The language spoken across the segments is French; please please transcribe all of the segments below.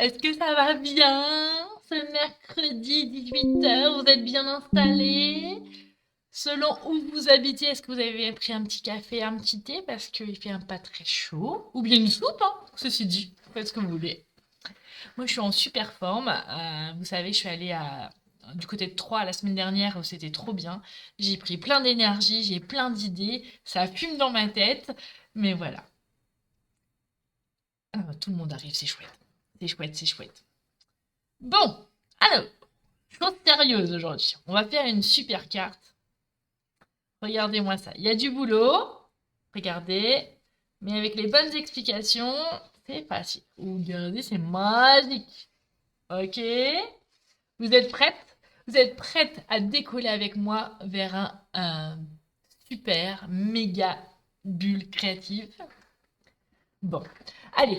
Est-ce que ça va bien? Ce mercredi 18h, vous êtes bien installés? Selon où vous habitez, est-ce que vous avez pris un petit café, un petit thé parce qu'il fait un pas très chaud? Ou bien une soupe, hein, ceci dit, faites ce que vous voulez. Moi, je suis en super forme. Vous savez, je suis allée du côté de Troyes la semaine dernière où c'était trop bien. J'ai pris plein d'énergie, j'ai plein d'idées, ça fume dans ma tête, mais voilà. Tout le monde arrive, c'est chouette. C'est chouette, c'est chouette. Bon, alors, chose sérieuse aujourd'hui. On va faire une super carte. Regardez-moi ça. Il y a du boulot. Regardez. Mais avec les bonnes explications, c'est facile. Regardez, c'est magique. Ok? Vous êtes prête? Vous êtes prête à décoller avec moi vers un super, méga bulle créative? Bon. Allez,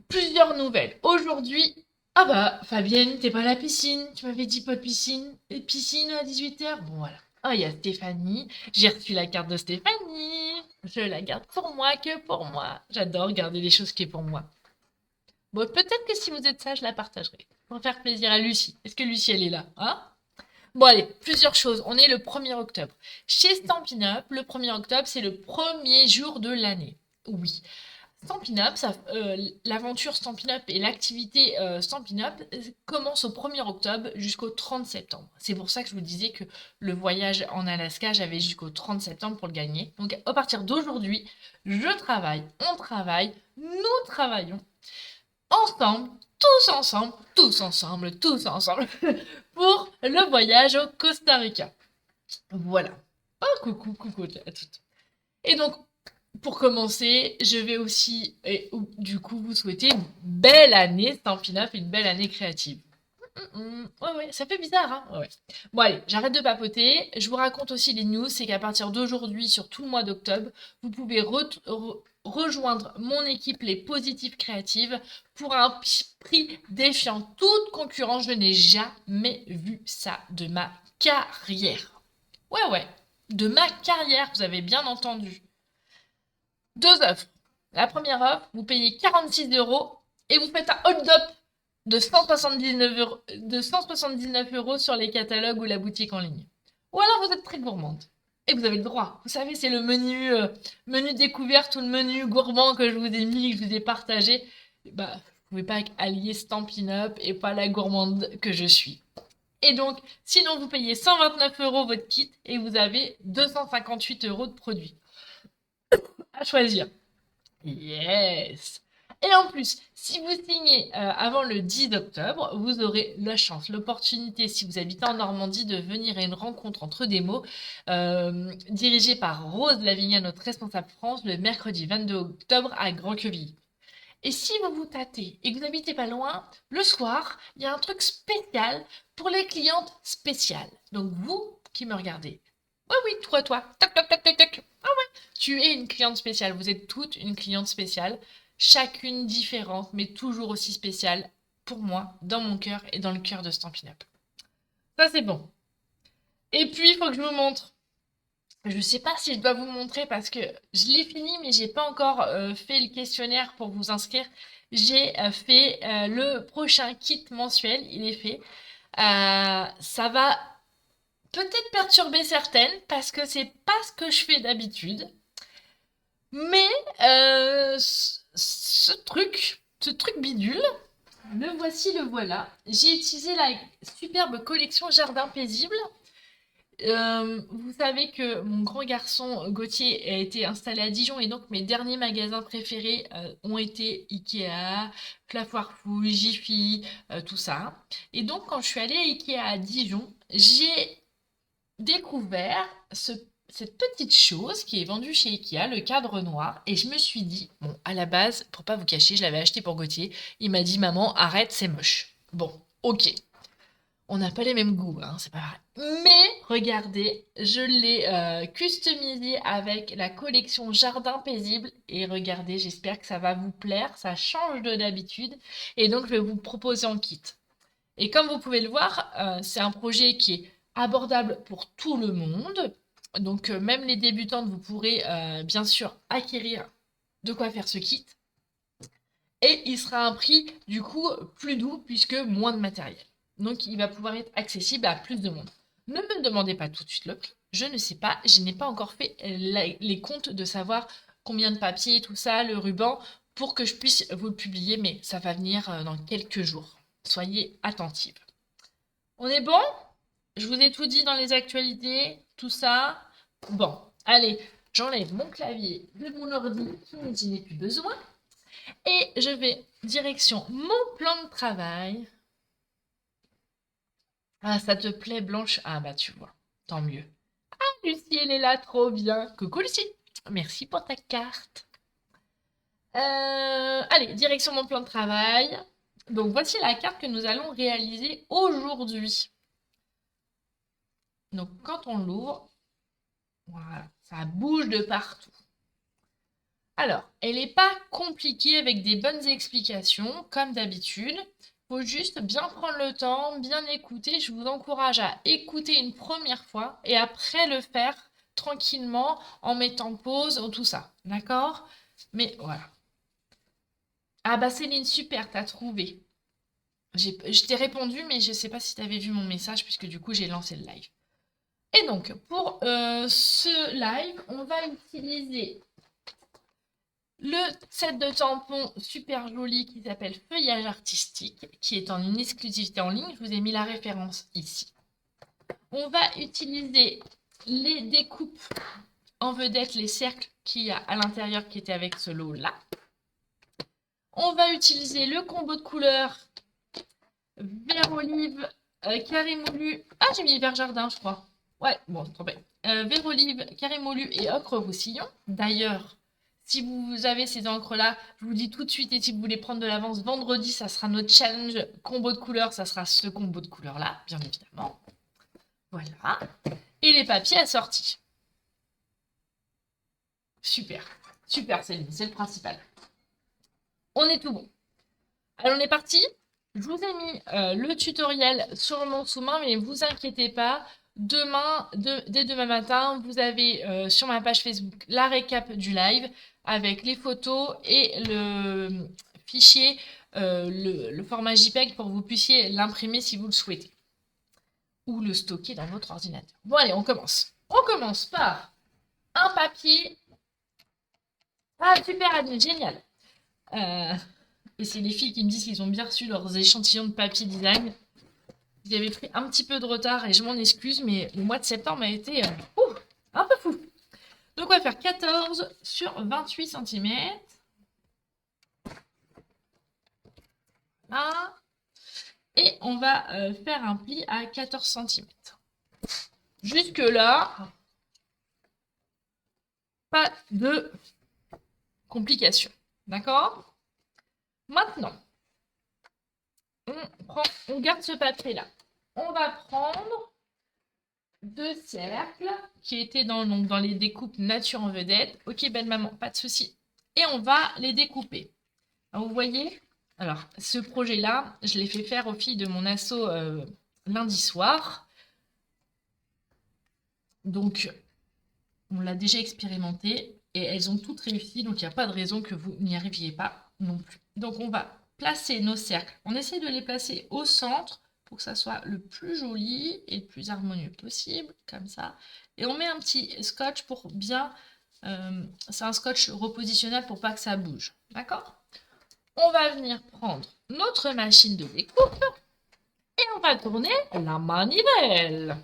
plusieurs nouvelles. Aujourd'hui, ah bah, Fabienne, t'es pas à la piscine. Tu m'avais dit pas de piscine. Et piscine à 18h. Bon, voilà. Ah, il y a Stéphanie. J'ai reçu la carte de Stéphanie. Je la garde pour moi, que pour moi. J'adore garder les choses qui est pour moi. Bon, peut-être que si vous êtes sage, je la partagerai. Pour faire plaisir à Lucie. Est-ce que Lucie, elle est là? Hein? Bon, allez, plusieurs choses. On est le 1er octobre. Chez Stampin' Up, le 1er octobre, c'est le premier jour de l'année. Oui. Stampin' Up, l'aventure Stampin' Up et l'activité Stampin' Up commence au 1er octobre jusqu'au 30 septembre. C'est pour ça que je vous disais que le voyage en Alaska, j'avais jusqu'au 30 septembre pour le gagner. Donc à partir d'aujourd'hui, je travaille, on travaille, nous travaillons ensemble, tous ensemble, tous ensemble, pour le voyage au Costa Rica. Voilà. Oh, coucou, coucou à toutes. Et donc, pour commencer, je vais aussi, du coup, vous souhaiter une belle année Stampin' Up et une belle année créative. Ouais, ouais, ça fait bizarre, hein? Ouais, ouais. Bon, allez, j'arrête de papoter. Je vous raconte aussi les news. C'est qu'à partir d'aujourd'hui, sur tout le mois d'octobre, vous pouvez rejoindre mon équipe, les Positives Créatives, pour un prix défiant toute concurrence. Je n'ai jamais vu ça de ma carrière. Ouais, ouais, de ma carrière, vous avez bien entendu. Deux offres. La première offre, vous payez 46 € et vous faites un hold-up de 179 €, sur les catalogues ou la boutique en ligne. Ou alors vous êtes très gourmande. Et vous avez le droit. Vous savez, c'est le menu découverte ou le menu gourmand que je vous ai mis, que je vous ai partagé. Bah, vous pouvez pas allier Stampin' Up et pas la gourmande que je suis. Et donc, sinon, vous payez 129 € votre kit et vous avez 258 € de produits à choisir. Yes! Et en plus, si vous signez avant le 10 octobre, vous aurez la chance, l'opportunité, si vous habitez en Normandie, de venir à une rencontre entre des mots dirigée par Rose Lavigna, notre responsable France, le mercredi 22 octobre à Grand-Quevilly. Et si vous vous tâtez et que vous n'habitez pas loin, le soir, il y a un truc spécial pour les clientes spéciales. Donc vous qui me regardez. Oui, oui, toi, toc, toc, toc, toc, toc. Tu es une cliente spéciale. Vous êtes toutes une cliente spéciale. Chacune différente, mais toujours aussi spéciale pour moi, dans mon cœur et dans le cœur de Stampin' Up. Ça, c'est bon. Et puis, il faut que je vous montre. Je ne sais pas si je dois vous montrer parce que je l'ai fini, mais j'ai pas encore fait le questionnaire pour vous inscrire. J'ai fait le prochain kit mensuel, il est fait. Ça va peut-être perturber certaines parce que c'est pas ce que je fais d'habitude. Mais ce truc bidule, le voici, le voilà. J'ai utilisé la superbe collection Jardin Paisible. Vous savez que mon grand garçon Gauthier a été installé à Dijon et donc mes derniers magasins préférés ont été Ikea, La Foire Fouille, Jiffy, tout ça. Et donc quand je suis allée à Ikea à Dijon, j'ai découvert cette petite chose qui est vendue chez Ikea, le cadre noir, et je me suis dit, bon, à la base, pour pas vous cacher, je l'avais acheté pour Gauthier, il m'a dit, maman, arrête, c'est moche. Bon, ok, on n'a pas les mêmes goûts, hein, c'est pas vrai. Mais regardez, je l'ai customisé avec la collection Jardin Paisible, et regardez, j'espère que ça va vous plaire, ça change de d'habitude, et donc je vais vous proposer en kit. Et comme vous pouvez le voir, c'est un projet qui est abordable pour tout le monde. Donc même les débutantes, vous pourrez bien sûr acquérir de quoi faire ce kit. Et il sera à un prix, du coup, plus doux, puisque moins de matériel. Donc, il va pouvoir être accessible à plus de monde. Ne me demandez pas tout de suite le prix. Je ne sais pas, je n'ai pas encore fait les comptes de savoir combien de papier, tout ça, le ruban, pour que je puisse vous le publier, mais ça va venir dans quelques jours. Soyez attentifs. On est bon? Je vous ai tout dit dans les actualités, tout ça. Bon, allez, j'enlève mon clavier de mon ordi, je n'ai plus besoin. Et je vais direction mon plan de travail. Ah, ça te plaît, Blanche? Ah, bah, tu vois, tant mieux. Ah, Lucie, elle est là, trop bien. Coucou, Lucie. Merci pour ta carte. Allez, direction mon plan de travail. Donc, voici la carte que nous allons réaliser aujourd'hui. Donc, quand on l'ouvre, voilà, ça bouge de partout. Alors, elle n'est pas compliquée avec des bonnes explications, comme d'habitude. Faut juste bien prendre le temps, bien écouter. Je vous encourage à écouter une première fois et après le faire tranquillement en mettant pause ou tout ça. D'accord? Mais voilà. Ah bah Céline, super, t'as trouvé. Je t'ai répondu, mais je sais pas si t'avais vu mon message puisque du coup j'ai lancé le live. Et donc, pour ce live, on va utiliser le set de tampons super joli qui s'appelle Feuillage Artistique, qui est en une exclusivité en ligne. Je vous ai mis la référence ici. On va utiliser les découpes en vedette, les cercles qu'il y a à l'intérieur qui étaient avec ce lot-là. On va utiliser le combo de couleurs vert olive, carré moulu. Ah, j'ai mis vert jardin, je crois. Ouais, bon, trop bien. Vert olive, carré moulu et ocre roussillon. D'ailleurs, si vous avez ces encres-là, je vous dis tout de suite, et si vous voulez prendre de l'avance, vendredi, ça sera notre challenge combo de couleurs. Ça sera ce combo de couleurs-là, bien évidemment. Voilà. Et les papiers assortis. Super. Super, Céline, c'est le principal. On est tout bon. Alors, on est parti. Je vous ai mis le tutoriel sur mon sous-main, mais ne vous inquiétez pas. Dès demain matin, vous avez sur ma page Facebook la récap du live avec les photos et le fichier, le format JPEG pour que vous puissiez l'imprimer si vous le souhaitez. Ou le stocker dans votre ordinateur. Bon, allez, on commence. On commence par un papier. Ah, super, Adèle, génial. Et c'est les filles qui me disent qu'ils ont bien reçu leurs échantillons de papier design. Ils avaient pris un petit peu de retard et je m'en excuse, mais le mois de septembre a été un peu fou. Donc on va faire 14 sur 28 cm. Là. Et on va faire un pli à 14 cm. Jusque là, pas de complications. D'accord? Maintenant, on garde ce papier-là. On va prendre deux cercles qui étaient dans les découpes nature en vedette. Ok, belle maman, pas de souci. Et on va les découper. Alors, vous voyez, alors ce projet-là, je l'ai fait faire aux filles de mon asso lundi soir. Donc, on l'a déjà expérimenté et elles ont toutes réussi. Donc, il n'y a pas de raison que vous n'y arriviez pas non plus. Donc, on va placer nos cercles. On essaie de les placer au centre pour que ça soit le plus joli et le plus harmonieux possible, comme ça. Et on met un petit scotch pour bien... c'est un scotch repositionnel pour pas que ça bouge. D'accord? On va venir prendre notre machine de découpe et on va tourner la manivelle.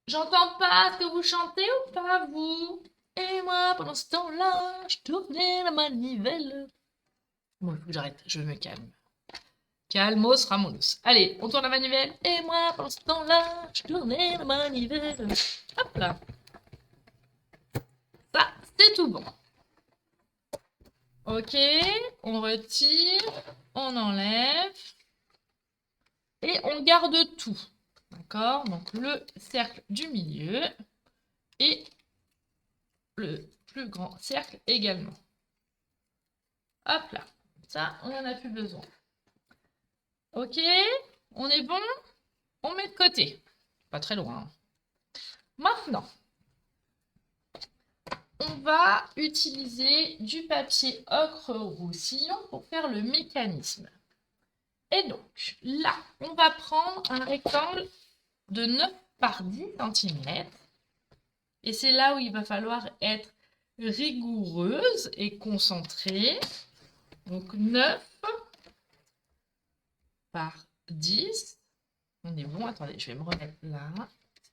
J'entends pas ce que vous chantez ou pas, vous? Et moi, pendant ce temps-là, je tournais la manivelle. Bon, il faut que j'arrête, je me calme. Calmos, Ramonos. Allez, on tourne la manivelle. Et moi, pendant ce temps-là, je tournais la manivelle. Hop là. Ça, c'est tout bon. Ok, on retire, on enlève. Et on garde tout. D'accord? Donc le cercle du milieu et le plus grand cercle également. Hop là. Ça, on n'en a plus besoin. Ok? On est bon? On met de côté. Pas très loin. Maintenant, on va utiliser du papier ocre roussillon pour faire le mécanisme. Et donc, là, on va prendre un rectangle de 9 par 10 cm. Et c'est là où il va falloir être rigoureuse et concentrée. Donc 9 par 10. On est bon. Attendez, je vais me remettre là.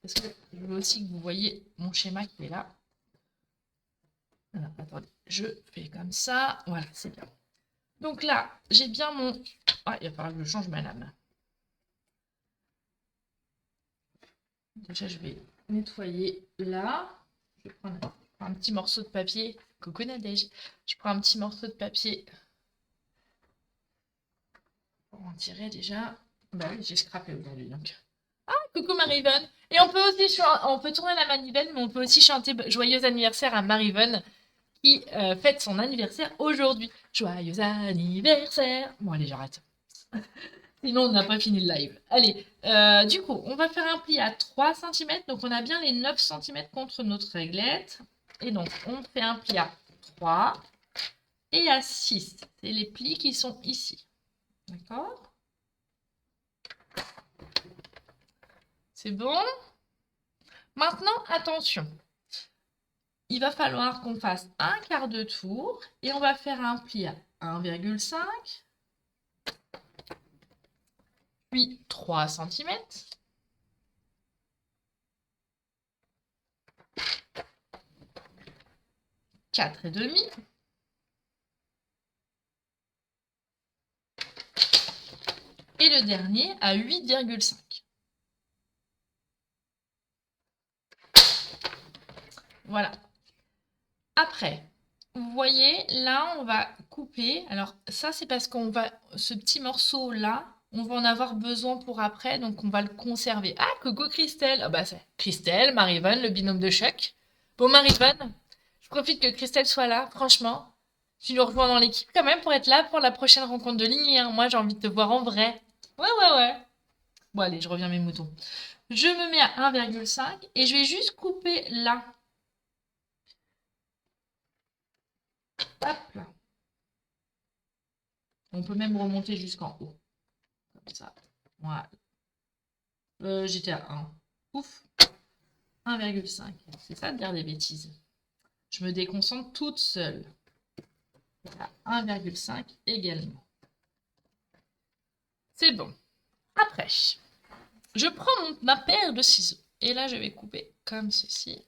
Parce que je veux aussi que vous voyez mon schéma qui est là. Voilà, attendez, je fais comme ça. Voilà, c'est bien. Donc là, j'ai bien mon... Ah, il va falloir que je change ma lame. Déjà, je vais nettoyer là. Je vais prendre un petit morceau de papier. Coucou Nadège. Je prends un petit morceau de papier pour en tirer déjà. Bah oui, j'ai scrappé aujourd'hui donc. Ah, coucou Marie-Vonne. Et on peut aussi on peut tourner la manivelle, mais on peut aussi chanter joyeux anniversaire à Marie-Vonne qui fête son anniversaire aujourd'hui. Joyeux anniversaire. Bon, allez, j'arrête. Sinon, on n'a pas fini le live. Allez, du coup, on va faire un pli à 3 cm. Donc, on a bien les 9 cm contre notre réglette. Et donc, on fait un pli à 3 et à 6. C'est les plis qui sont ici. D'accord? C'est bon? Maintenant, attention. Il va falloir qu'on fasse un quart de tour et on va faire un pli à 1,5, puis 3 cm, 4,5 et le dernier à 8,5. Voilà. Après, vous voyez, là, on va couper. Alors, ça, c'est parce qu'on va... Ce petit morceau-là, on va en avoir besoin pour après, donc on va le conserver. Ah, coucou Christelle. Ah bah, c'est Christelle, Marie-Vonne, le binôme de choc. Bon, Marie-Vonne, je profite que Christelle soit là, franchement. Tu nous rejoins dans l'équipe quand même pour être là pour la prochaine rencontre de lignée, hein. Moi, j'ai envie de te voir en vrai. Ouais, ouais, ouais. Bon, allez, je reviens à mes moutons. Je me mets à 1,5 et je vais juste couper là. Hop là. On peut même remonter jusqu'en haut. Comme ça. Voilà. J'étais à 1. Ouf. 1,5. C'est ça de dire des bêtises. Je me déconcentre toute seule. À 1,5 également. C'est bon. Après, je prends ma paire de ciseaux. Et là, je vais couper comme ceci.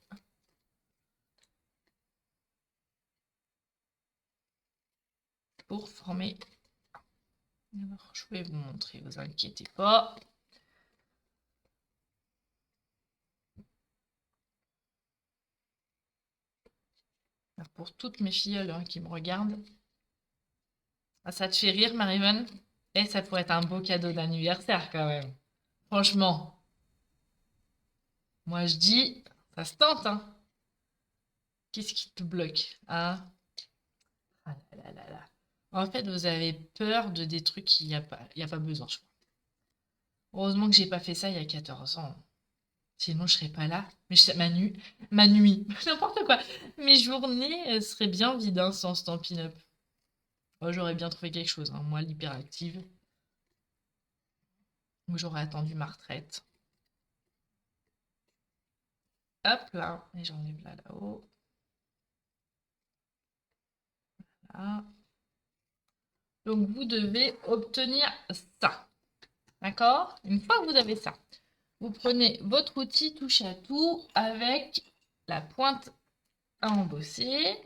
Pour former... Alors, je vais vous montrer, vous inquiétez pas. Alors, pour toutes mes filleules hein, qui me regardent. Ah, ça te fait rire, Marie-Vonne? Et ça pourrait être un beau cadeau d'anniversaire quand même. Franchement, moi je dis, ça se tente, hein. Qu'est-ce qui te bloque, hein? Ah là là là là. En fait, vous avez peur de des trucs qu'il n'y a pas, il y a pas besoin, je crois. Heureusement que j'ai pas fait ça il y a 14 ans. Sinon, je serais pas là. Mais ma nuit, n'importe quoi. Mes journées seraient bien vides hein, sans Stampin' Up. Oh, j'aurais bien trouvé quelque chose, hein. Moi, l'hyperactive. Ou j'aurais attendu ma retraite. Hop là. Et j'enlève là là-haut. Là. Donc, vous devez obtenir ça. D'accord? Une fois que vous avez ça, vous prenez votre outil touche à tout avec la pointe à embosser.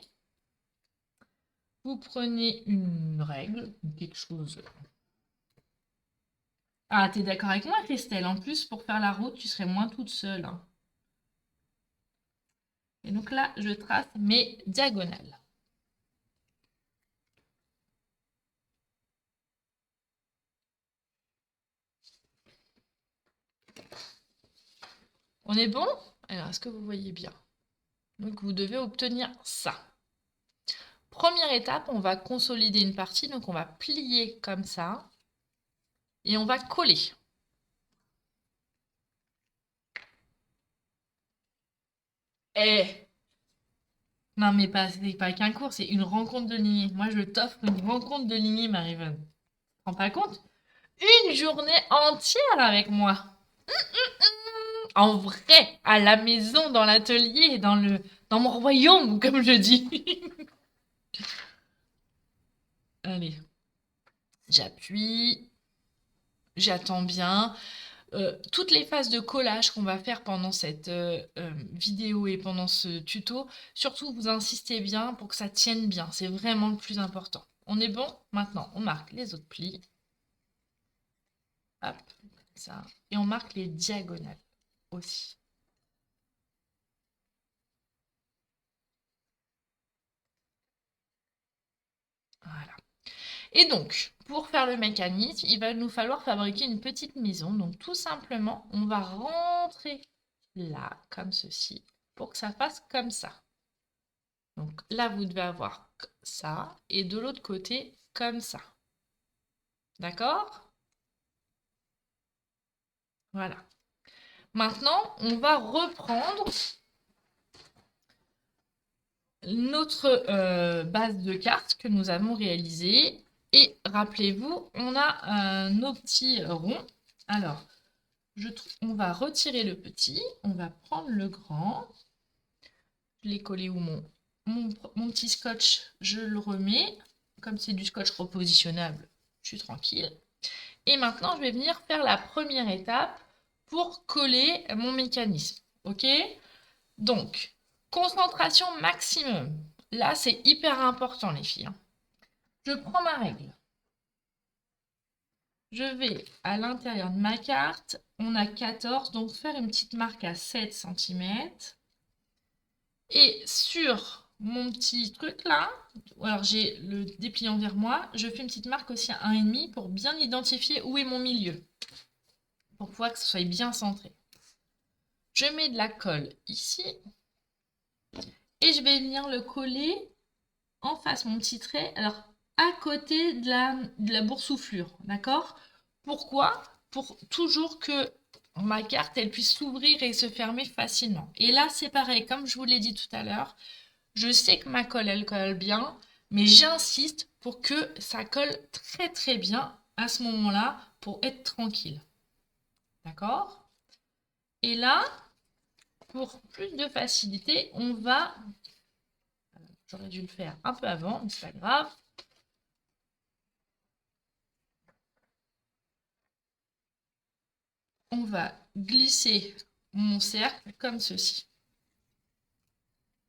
Vous prenez une règle, quelque chose. Ah, t'es d'accord avec moi, Christelle? En plus, pour faire la route, tu serais moins toute seule, hein. Et donc là, je trace mes diagonales. On est bon? Alors, est-ce que vous voyez bien? Donc, vous devez obtenir ça. Première étape, on va consolider une partie. Donc, on va plier comme ça. Et on va coller. Eh, Non, mais c'est pas qu'un cours, c'est une rencontre de lignée. Moi, je t'offre une rencontre de lignée, Marie-Vonne. Tu te rends pas compte? Une journée entière avec moi. En vrai, à la maison, dans l'atelier, dans mon royaume, comme je dis. Allez, j'appuie, j'attends bien. Toutes les phases de collage qu'on va faire pendant cette vidéo et pendant ce tuto, surtout vous insistez bien pour que ça tienne bien. C'est vraiment le plus important. On est bon? Maintenant, on marque les autres plis. Hop, ça. Et on marque les diagonales aussi. Voilà. Et donc, pour faire le mécanisme, il va nous falloir fabriquer une petite maison. Donc, tout simplement, on va rentrer là, comme ceci, pour que ça fasse comme ça. Donc là, vous devez avoir ça, et de l'autre côté, comme ça. D'accord? Voilà. Maintenant, on va reprendre notre base de cartes que nous avons réalisée. Et rappelez-vous, on a nos petits ronds. Alors, on va retirer le petit, on va prendre le grand. Je l'ai collé où mon petit scotch, je le remets. Comme c'est du scotch repositionnable, je suis tranquille. Et maintenant, je vais venir faire la première étape pour coller mon mécanisme. Ok? Donc, concentration maximum. Là, c'est hyper important, les filles. Je prends ma règle. Je vais à l'intérieur de ma carte. On a 14, donc faire une petite marque à 7 cm. Et sur mon petit truc là, alors j'ai le dépliant vers moi, je fais une petite marque aussi à 1,5 pour bien identifier où est mon milieu. Pour pouvoir que ce soit bien centré. Je mets de la colle ici et je vais venir le coller en face, mon petit trait, alors à côté de la boursouflure, d'accord? Pourquoi? Pour toujours que ma carte, elle puisse s'ouvrir et se fermer facilement. Et là, c'est pareil, comme je vous l'ai dit tout à l'heure, je sais que ma colle, elle colle bien, mais j'insiste pour que ça colle très très bien à ce moment-là pour être tranquille. D'accord? Et là, pour plus de facilité, on va... J'aurais dû le faire un peu avant, mais c'est pas grave. On va glisser mon cercle comme ceci.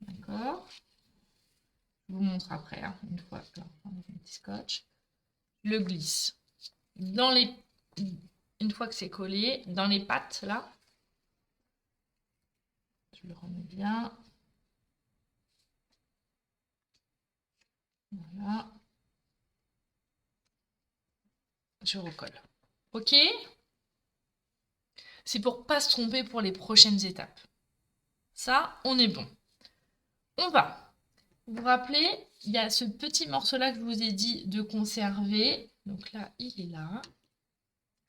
D'accord? Je vous montre après, hein, une fois que on a un petit scotch. Je le glisse dans les... Une fois que c'est collé, dans les pattes, là. Je le remets bien. Voilà. Je recolle. Ok? C'est pour pas se tromper pour les prochaines étapes. Ça, on est bon. On va. Vous vous rappelez, il y a ce petit morceau-là que je vous ai dit de conserver. Donc là, il est là.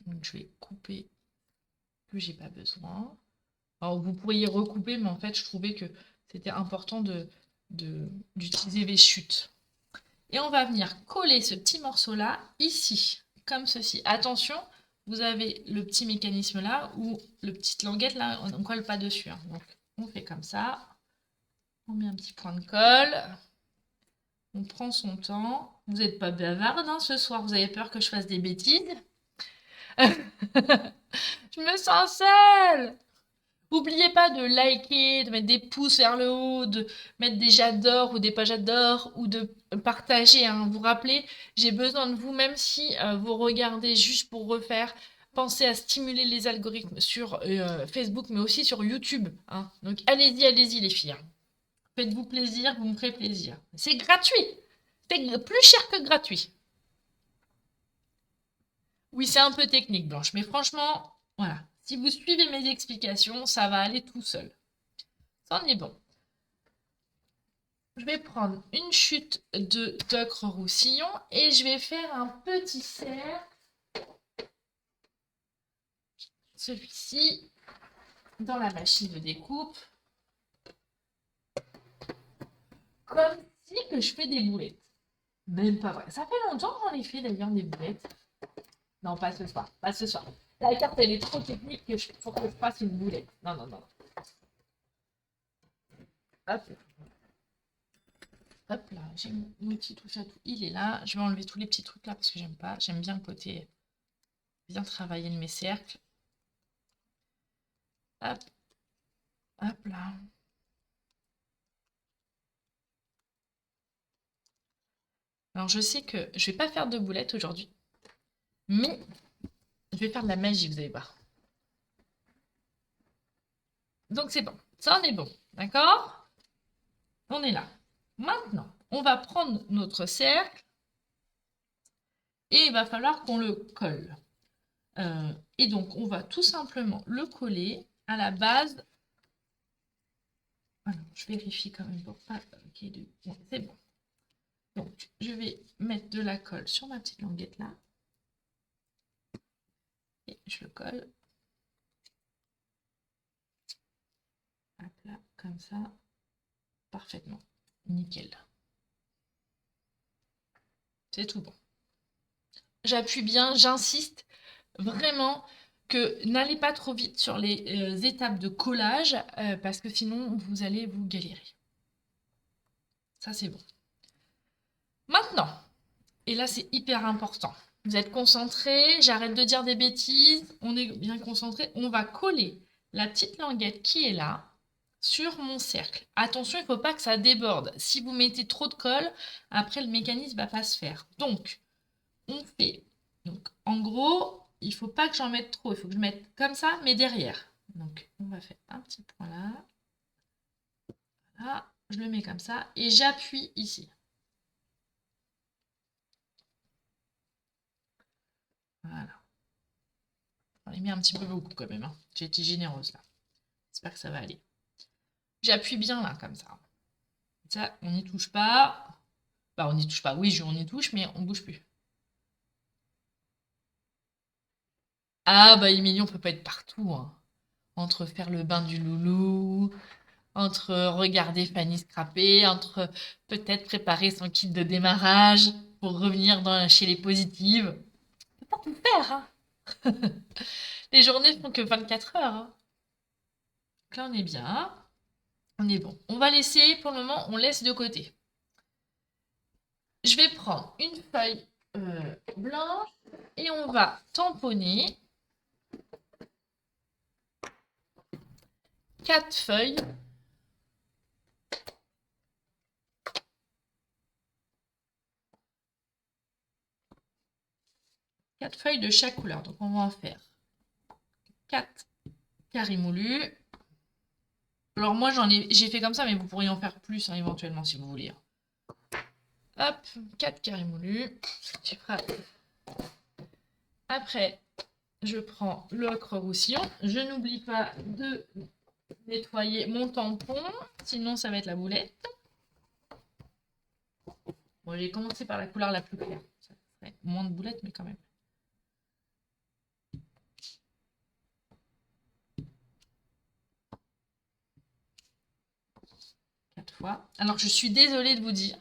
Donc je vais couper que j'ai pas besoin. Alors vous pourriez recouper, mais en fait, je trouvais que c'était important d'utiliser les chutes. Et on va venir coller ce petit morceau-là ici, comme ceci. Attention, vous avez le petit mécanisme là, ou le petite languette là, on ne colle pas dessus. Hein. Donc, on fait comme ça. On met un petit point de colle. On prend son temps. Vous n'êtes pas bavarde hein, ce soir, vous avez peur que je fasse des bêtises. Je me sens seule. N'oubliez pas de liker, de mettre des pouces vers le haut, de mettre des j'adore ou des pas j'adore ou de partager. Hein. Vous rappelez, j'ai besoin de vous, même si vous regardez juste pour refaire. Pensez à stimuler les algorithmes sur Facebook, mais aussi sur YouTube. Hein. Donc allez-y les filles. Hein. Faites-vous plaisir, vous me ferez plaisir. C'est gratuit. C'est plus cher que gratuit. Oui, c'est un peu technique, Blanche, mais franchement, voilà. Si vous suivez mes explications, ça va aller tout seul. Ça en est bon. Je vais prendre une chute de d'ocre roussillon et je vais faire un petit cercle. Celui-ci dans la machine de découpe. comme si que je fais des boulettes. Même pas vrai. Ça fait longtemps qu'on les fait d'ailleurs des boulettes. Non, pas ce soir. Pas ce soir. La carte, elle est trop technique pour que je fasse une boulette. Non, non, non. Hop. Hop là, j'ai mon petit touche à tout. Il est là. Je vais enlever tous les petits trucs là parce que j'aime pas. J'aime bien le côté bien travailler de mes cercles. Hop. Hop là. Alors je sais que je vais pas faire de boulettes aujourd'hui. Mais je vais faire de la magie, vous allez voir. Donc c'est bon. Ça en est bon. D'accord? On est là. Maintenant, on va prendre notre cercle et il va falloir qu'on le colle. Et donc, on va tout simplement le coller à la base. Alors, je vérifie quand même pour pas qu'il y ait de... Bon, c'est bon. Donc, je vais mettre de la colle sur ma petite languette là. Et je le colle. Hop là, comme ça. Parfaitement. Nickel. C'est tout bon. J'appuie bien, j'insiste vraiment que n'allez pas trop vite sur les étapes de collage parce que sinon vous allez vous galérer. Ça c'est bon. Maintenant, et là c'est hyper important, vous êtes concentrés, j'arrête de dire des bêtises, on est bien concentré, on va coller la petite languette qui est là sur mon cercle. Attention, il ne faut pas que ça déborde. Si vous mettez trop de colle, après le mécanisme ne va pas se faire. Donc, on fait, donc en gros, il ne faut pas que j'en mette trop, il faut que je mette comme ça, mais derrière. Donc, on va faire un petit point là. Voilà, je le mets comme ça et j'appuie ici. Voilà. J'en ai mis un petit peu beaucoup quand même. Hein. J'ai été généreuse là. J'espère que ça va aller. J'appuie bien là, comme ça. Ça, on n'y touche pas. Bah, on n'y touche pas. Oui, on y touche, mais on ne bouge plus. Ah, bah, Émilie, on peut pas être partout. Hein. Entre faire le bain du loulou, entre regarder Fanny scraper, entre peut-être préparer son kit de démarrage pour revenir chez les positives. On peut pas tout faire, hein. Les journées font que 24 heures. Hein. Donc là, on est bien. On est bon. On va laisser, pour le moment, on laisse de côté. Je vais prendre une feuille blanche et on va tamponner 4 feuilles. Quatre feuilles de chaque couleur. Donc on va en faire 4 carrés moulus. Alors moi j'ai fait comme ça, mais vous pourriez en faire plus hein, éventuellement si vous voulez. Hop, 4 carrés moulus. Tu feras. Après, je prends l'ocre roussillon. Je n'oublie pas de nettoyer mon tampon, sinon ça va être la boulette. Bon, j'ai commencé par la couleur la plus claire. Ça ferait moins de boulettes, mais quand même. Fois. Alors, je suis désolée de vous dire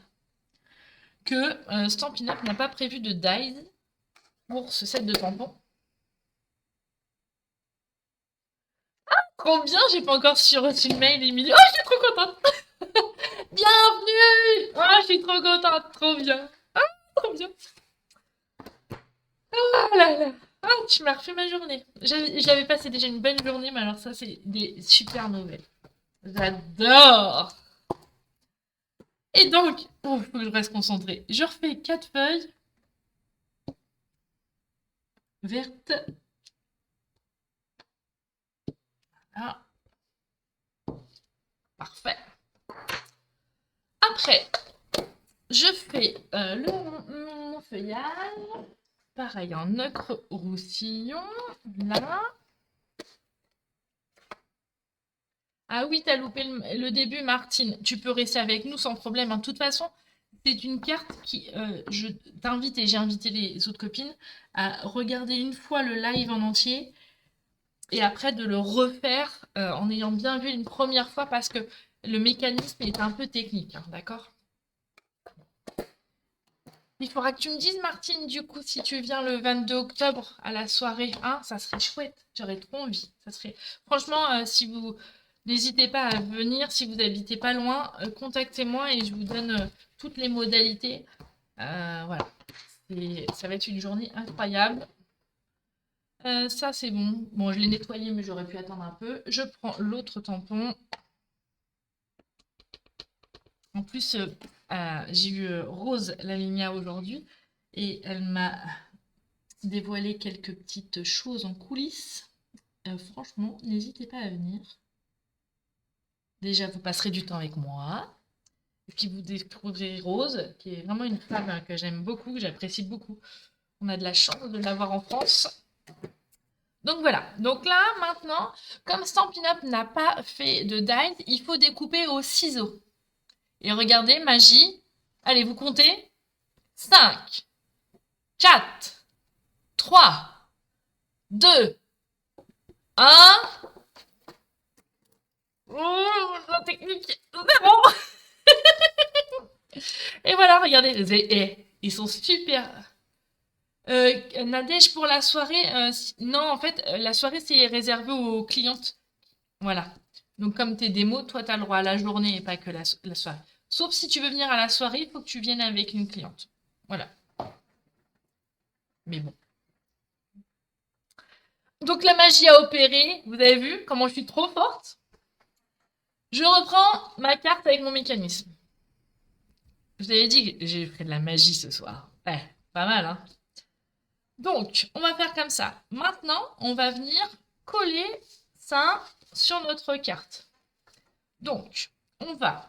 que Stampin' Up n'a pas prévu de dies pour ce set de tampons. Ah, combien j'ai pas encore reçu le mail, Émilie. Oh, je suis trop contente. Bienvenue. Oh, je suis trop contente. Trop bien. Ah, trop bien. Oh là là. Ah, tu m'as refait ma journée. J'avais passé déjà une bonne journée, mais alors ça, c'est des super nouvelles. J'adore. Et donc, il faut que je reste concentrée. Je refais 4 feuilles vertes. Voilà. Parfait. Après, je fais mon feuillage. Pareil, en ocre roussillon. Là. Ah oui, t'as loupé le début, Martine. Tu peux rester avec nous sans problème. De toute façon, c'est une carte qui... je t'invite et j'ai invité les autres copines à regarder une fois le live en entier et après de le refaire en ayant bien vu une première fois parce que le mécanisme est un peu technique, hein, d'accord ? Il faudra que tu me dises, Martine, du coup, si tu viens le 22 octobre à la soirée, hein, ça serait chouette. J'aurais trop envie. Ça serait... Franchement, si vous n'hésitez pas à venir, si vous habitez pas loin, contactez-moi et je vous donne toutes les modalités. Voilà. Ça va être une journée incroyable. Ça, c'est bon. Bon, je l'ai nettoyé, mais j'aurais pu attendre un peu. Je prends l'autre tampon. En plus, j'ai eu Rose Lavinia aujourd'hui et elle m'a dévoilé quelques petites choses en coulisses. Franchement, n'hésitez pas à venir. Déjà, vous passerez du temps avec moi. Et puis, vous découvrirez Rose, qui est vraiment une femme que j'aime beaucoup, que j'apprécie beaucoup. On a de la chance de l'avoir en France. Donc voilà. Donc là, maintenant, comme Stampin' Up n'a pas fait de dies, il faut découper au ciseau. Et regardez, magie. Allez, vous comptez. 5, 4, 3, 2, 1. Oh, la technique, c'est bon. Et voilà, regardez, ils sont super. Nadège, pour la soirée, non, en fait, la soirée, c'est réservé aux clientes. Voilà. Donc, comme tes démos, toi, tu as le droit à la journée et pas que la soirée. Sauf si tu veux venir à la soirée, il faut que tu viennes avec une cliente. Voilà. Mais bon. Donc, la magie a opéré. Vous avez vu comment je suis trop forte? Je reprends ma carte avec mon mécanisme. Je vous avais dit que j'ai fait de la magie ce soir. Ouais, pas mal, hein? Donc, on va faire comme ça. Maintenant, on va venir coller ça sur notre carte. Donc, on va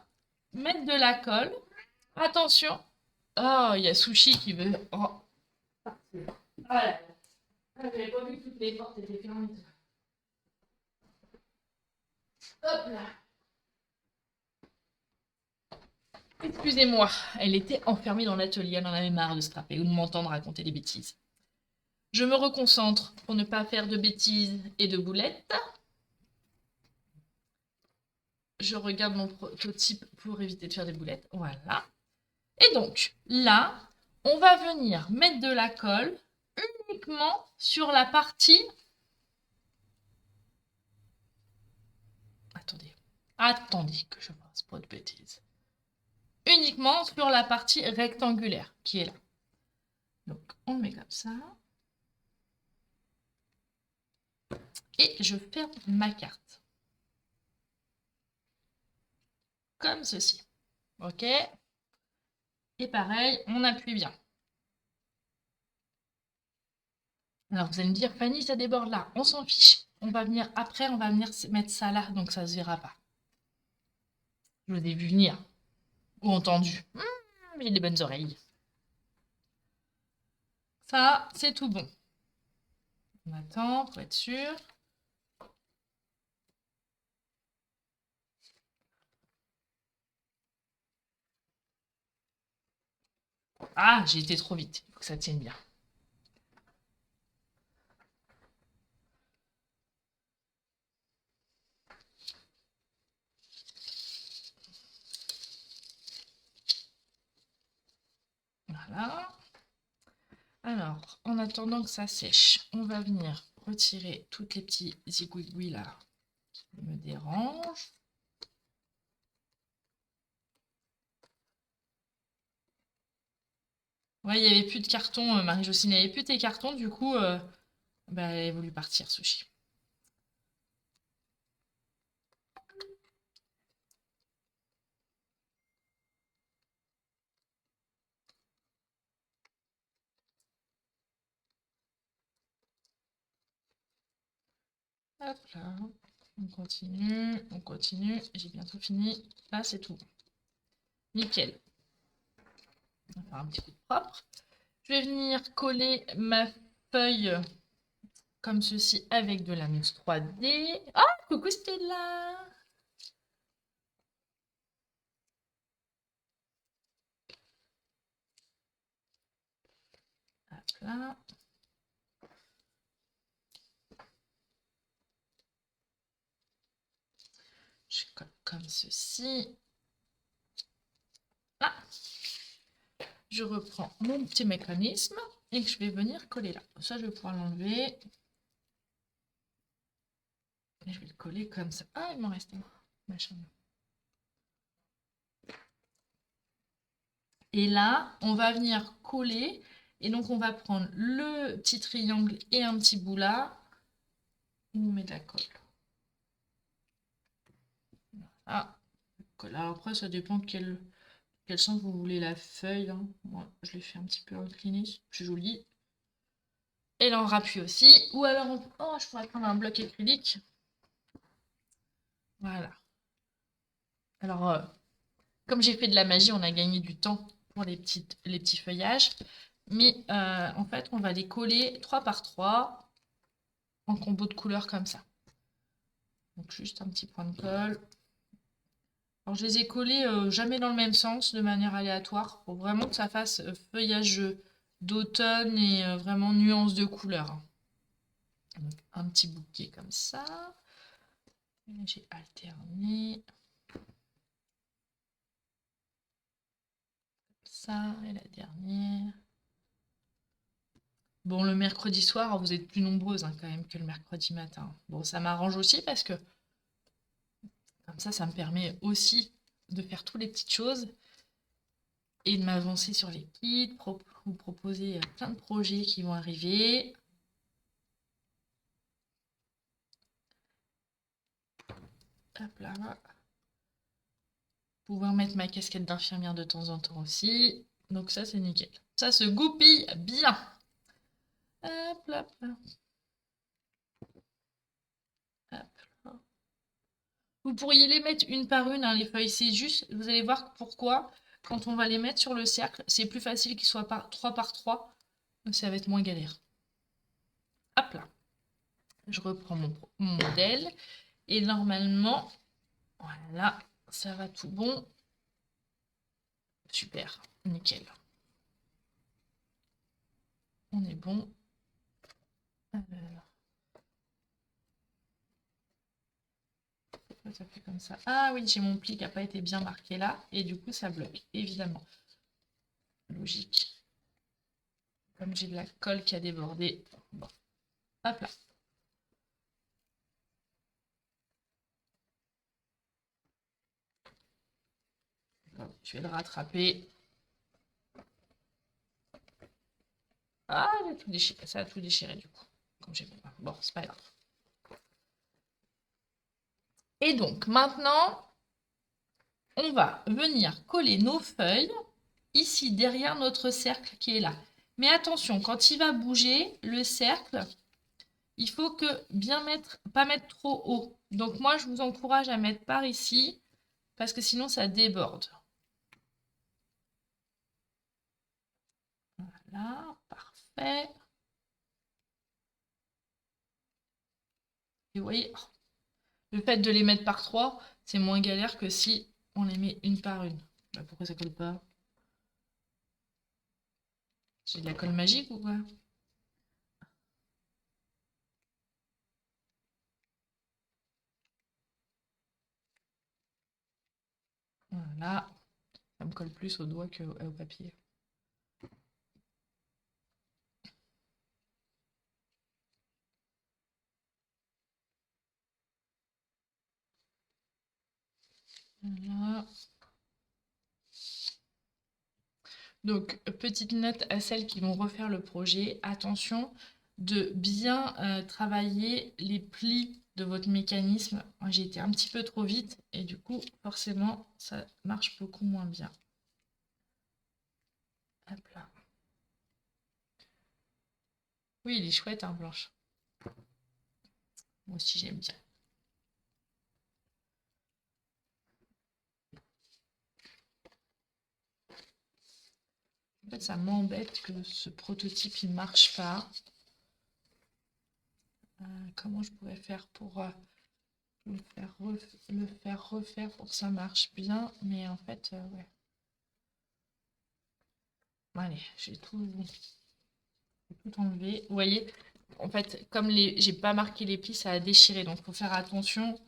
mettre de la colle. Attention. Oh, il y a Sushi qui veut... Oh. Voilà. J'avais pas vu que toutes les portes étaient fermées. Hop là. Excusez-moi, elle était enfermée dans l'atelier, elle en avait marre de se trapper ou de m'entendre raconter des bêtises. Je me reconcentre pour ne pas faire de bêtises et de boulettes. Je regarde mon prototype pour éviter de faire des boulettes. Voilà. Et donc, là, on va venir mettre de la colle uniquement sur la partie... Attendez que je fasse pas de bêtises. Uniquement sur la partie rectangulaire qui est là. Donc, on le met comme ça. Et je ferme ma carte. Comme ceci. Ok. Et pareil, on appuie bien. Alors, vous allez me dire, Fanny, ça déborde là. On s'en fiche. On va venir après, on va venir mettre ça là, donc ça ne se verra pas. Je vous ai vu venir. Ou entendu. J'ai des bonnes oreilles. Ça, c'est tout bon. On attend pour être sûr. Ah, j'ai été trop vite. Il faut que ça tienne bien. Voilà. Alors, en attendant que ça sèche, on va venir retirer toutes les petits zigouigouis là qui me dérangent. Ouais, il n'y avait plus de carton, Marie-Jocelyne, il n'y avait plus tes cartons, du coup, bah, elle a voulu partir, Sushi. Hop là, on continue, j'ai bientôt fini. Là, c'est tout. Nickel. On va faire un petit coup de propre. Je vais venir coller ma feuille comme ceci avec de la mousse 3D. Oh, coucou Stella! Hop là. Je colle comme ceci. Là. je reprends mon petit mécanisme et que je vais venir coller là. Ça, je vais pouvoir l'enlever. Et je vais le coller comme ça. Ah, il m'en reste un. Machin. Et là, on va venir coller. Et donc, on va prendre le petit triangle et un petit bout là. On met de la colle. Ah, alors après, ça dépend quel sens vous voulez la feuille. Hein. Moi, je l'ai fait un petit peu incliné. C'est joli. Et là, on rappuie aussi. Ou alors, oh, je pourrais prendre un bloc acrylique. Voilà. Alors, comme j'ai fait de la magie, on a gagné du temps pour les petits feuillages. Mais en fait, on va les coller 3 par 3 en combo de couleurs comme ça. Donc, juste un petit point de colle. Alors, je les ai collés jamais dans le même sens, de manière aléatoire, pour vraiment que ça fasse feuillage d'automne et vraiment nuance de couleurs. Donc, un petit bouquet comme ça. J'ai alterné. Ça, et la dernière. Bon, le mercredi soir, vous êtes plus nombreuses hein, quand même que le mercredi matin. Bon, ça m'arrange aussi parce que comme ça me permet aussi de faire toutes les petites choses et de m'avancer sur les kits, vous proposer plein de projets qui vont arriver. Hop là. Pouvoir mettre ma casquette d'infirmière de temps en temps aussi. Donc ça, c'est nickel. Ça se goupille bien. Hop là. Hop là. Vous pourriez les mettre une par une, hein, les feuilles. C'est juste, vous allez voir pourquoi. Quand on va les mettre sur le cercle, c'est plus facile qu'ils soient 3 par 3. Ça va être moins galère. Hop là. Je reprends mon modèle. Et normalement, voilà, ça va tout bon. Super, nickel. On est bon. Alors. Ça fait comme ça. Ah oui, j'ai mon pli qui n'a pas été bien marqué là. Et du coup, ça bloque, évidemment. Logique. Comme j'ai de la colle qui a débordé. Bon. Hop là. Je vais le rattraper. Ah, j'ai tout déchiré. Ça a tout déchiré du coup. Comme j'ai... Bon, c'est pas grave. Et donc, maintenant, on va venir coller nos feuilles ici, derrière notre cercle qui est là. Mais attention, quand il va bouger, le cercle, il faut que bien mettre, pas mettre trop haut. Donc moi, je vous encourage à mettre par ici, parce que sinon, ça déborde. Voilà, parfait. Et vous voyez, le fait de les mettre par 3, c'est moins galère que si on les met une par une. Bah, pourquoi ça colle pas? J'ai de la colle magique ou quoi? Voilà, ça me colle plus au doigt qu'au papier. Voilà. Donc, petite note à celles qui vont refaire le projet, attention de bien travailler les plis de votre mécanisme. J'ai été un petit peu trop vite et du coup, forcément, ça marche beaucoup moins bien. Hop là. Oui, il est chouette, hein, Blanche. Moi aussi, j'aime bien. En fait, ça m'embête que ce prototype, il ne marche pas. Comment je pourrais faire pour le faire refaire pour que ça marche bien? Mais en fait, ouais. Allez, j'ai tout enlevé. Vous voyez, en fait, comme j'ai pas marqué les plis, ça a déchiré. Donc, il faut faire attention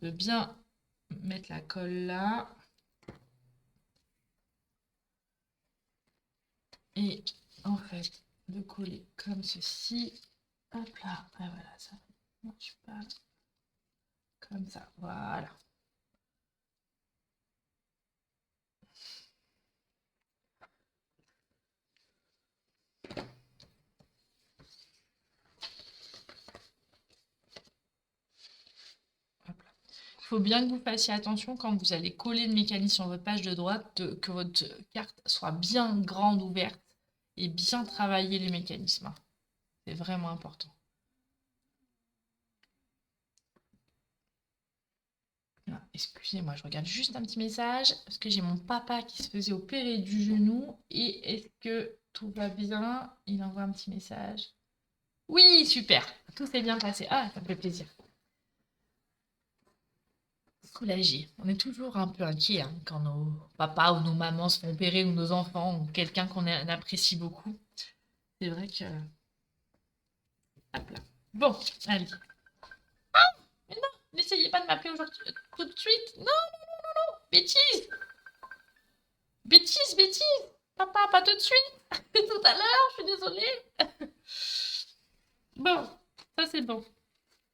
de bien mettre la colle là. Et en fait, de coller comme ceci. Hop là. Ah voilà, ça ne marche pas. Comme ça, voilà. Hop là. Il faut bien que vous fassiez attention quand vous allez coller le mécanisme sur votre page de droite, que votre carte soit bien grande, ouverte et bien travailler les mécanismes. C'est vraiment important. Excusez-moi, je regarde juste un petit message parce que j'ai mon papa qui se faisait opérer du genou. Et est-ce que tout va bien? Il envoie un petit message. Oui, super. Tout s'est bien passé. Ah, ça me fait plaisir. Soulagé. On est toujours un peu inquiet quand nos papas ou nos mamans se font opérer ou nos enfants ou quelqu'un qu'on apprécie beaucoup. C'est vrai que... Hop là. Bon, allez. Mais non, n'essayez pas de m'appeler aujourd'hui tout de suite. Non, bêtise. Bêtise, bêtise. Papa, pas tout de suite. Tout à l'heure, je suis désolée. Bon, ça c'est bon.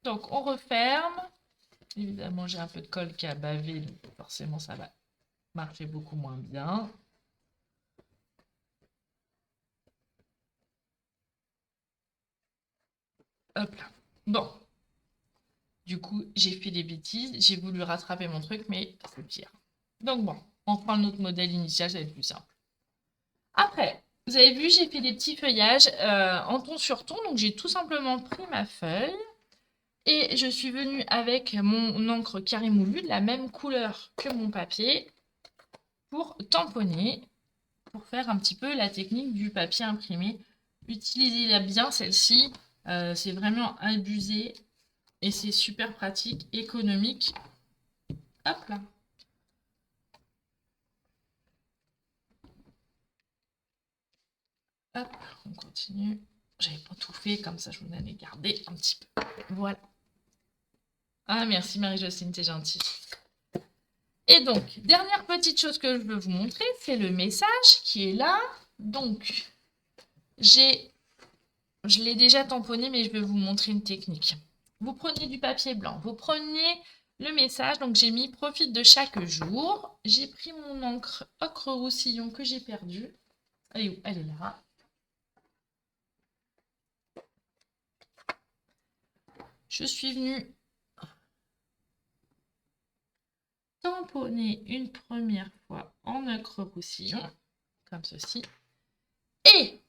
Donc, on referme. Évidemment, j'ai un peu de colle qui a bavé, donc forcément, ça va marcher beaucoup moins bien. Hop là. Bon. Du coup, j'ai fait des bêtises. J'ai voulu rattraper mon truc, mais c'est pire. Donc bon, on prend notre modèle initial, ça va être plus simple. Après, vous avez vu, j'ai fait des petits feuillages en ton sur ton. Donc, j'ai tout simplement pris ma feuille et je suis venue avec mon encre carré moulu de la même couleur que mon papier pour tamponner, pour faire un petit peu la technique du papier imprimé. Utilisez-la bien, celle-ci. C'est vraiment abusé et c'est super pratique, économique. Hop là. Hop, on continue. J'avais pas tout fait, comme ça je vous en ai gardé un petit peu. Voilà. Ah, merci Marie-Jocelyne, c'est gentil. Et donc, dernière petite chose que je veux vous montrer, c'est le message qui est là. Donc, je l'ai déjà tamponné, mais je vais vous montrer une technique. Vous prenez du papier blanc, vous prenez le message. Donc, j'ai mis « Profite de chaque jour ». J'ai pris mon encre ocre roussillon que j'ai perdue. Elle est où? Elle est là. Je suis venue tamponner une première fois en ocre roussillon, comme ceci. Et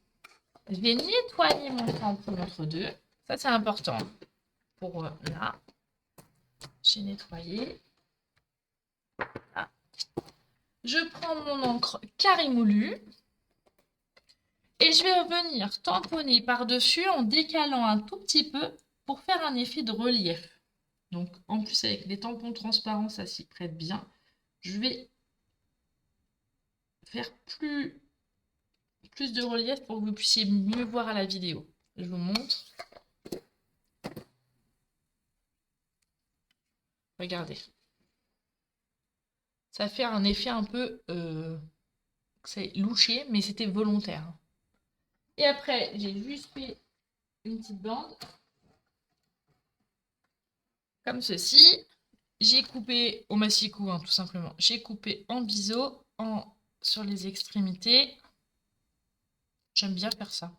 je vais nettoyer mon tampon entre deux. Ça, c'est important. Pour là, j'ai nettoyé. Là. Je prends mon encre carré moulu. Et je vais venir tamponner par-dessus en décalant un tout petit peu pour faire un effet de relief. Donc, en plus, avec les tampons transparents, ça s'y prête bien. Je vais faire plus de relief pour que vous puissiez mieux voir à la vidéo. Je vous montre. Regardez. Ça fait un effet un peu c'est louché, mais c'était volontaire. Et après, j'ai juste fait une petite bande. Comme ceci. J'ai coupé au massicot, tout simplement. J'ai coupé en biseau, sur les extrémités. J'aime bien faire ça.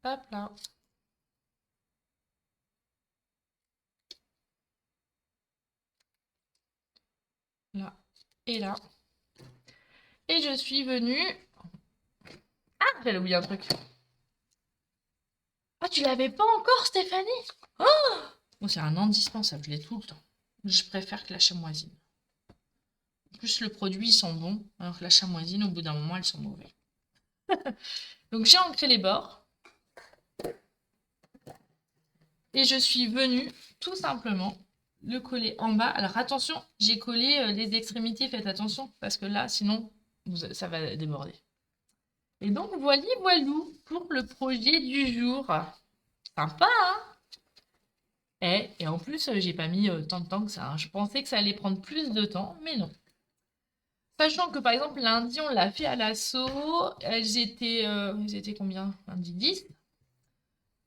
Hop là. Là et là. Et je suis venue... Ah, j'allais oublier un truc. Ah, tu l'avais pas encore, Stéphanie? Oh, bon, c'est un indispensable, je l'ai tout le temps. Je préfère que la chamoisine. En plus, le produit, ils sont bons, alors que la chamoisine, au bout d'un moment, elles sont mauvaises. Donc, j'ai ancré les bords. Et je suis venue, tout simplement, le coller en bas. Alors, attention, j'ai collé les extrémités. Faites attention, parce que là, sinon, ça va déborder. Et donc, voilà, voilou, pour le projet du jour. Sympa, hein? Et en plus, j'ai pas mis tant de temps que ça. Hein. Je pensais que ça allait prendre plus de temps, mais non. Sachant que par exemple lundi on l'a fait à l'assaut, elles étaient combien? Lundi 10?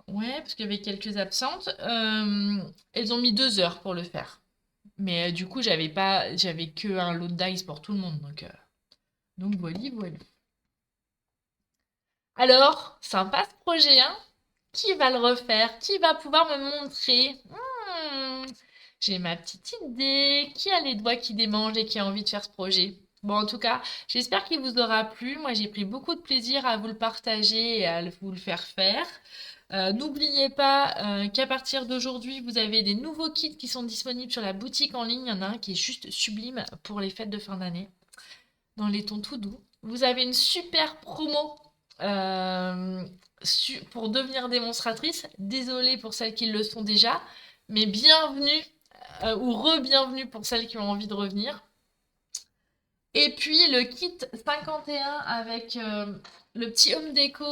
Ouais, parce qu'il y avait quelques absentes. Elles ont mis 2 heures pour le faire. Mais du coup j'avais que un lot de dice pour tout le monde, donc voilà, voilà. Alors, sympa ce projet, hein? Qui va le refaire? Qui va pouvoir me montrer? J'ai ma petite idée. Qui a les doigts qui démangent et qui a envie de faire ce projet? Bon, en tout cas, j'espère qu'il vous aura plu. Moi, j'ai pris beaucoup de plaisir à vous le partager et à vous le faire faire. N'oubliez pas qu'à partir d'aujourd'hui, vous avez des nouveaux kits qui sont disponibles sur la boutique en ligne. Il y en a un qui est juste sublime pour les fêtes de fin d'année, dans les tons tout doux. Vous avez une super promo pour devenir démonstratrice. Désolée pour celles qui le sont déjà, mais bienvenue ou re-bienvenue pour celles qui ont envie de revenir. Et puis le kit 51 avec le petit home déco,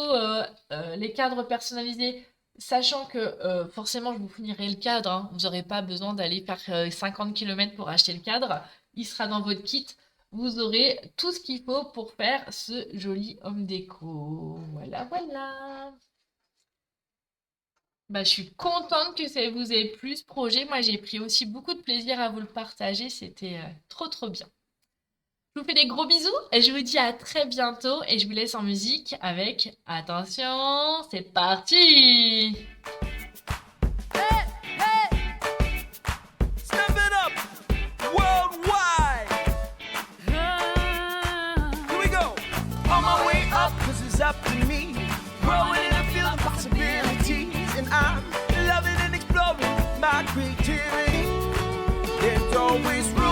les cadres personnalisés, sachant que forcément je vous fournirai le cadre, hein. Vous n'aurez pas besoin d'aller faire 50 km pour acheter le cadre, il sera dans votre kit. Vous aurez tout ce qu'il faut pour faire ce joli home déco. Voilà, voilà. Bah, je suis contente que ça vous ait plu ce projet. Moi, j'ai pris aussi beaucoup de plaisir à vous le partager. C'était trop, trop bien. Je vous fais des gros bisous et je vous dis à très bientôt. Et je vous laisse en musique avec... Attention, c'est parti! Hey, hey, step it up, worldwide. Here we go. On my way up, 'cause it's up to me. Growing and feeling possibilities, and I'm loving and exploring my creativity. There's always room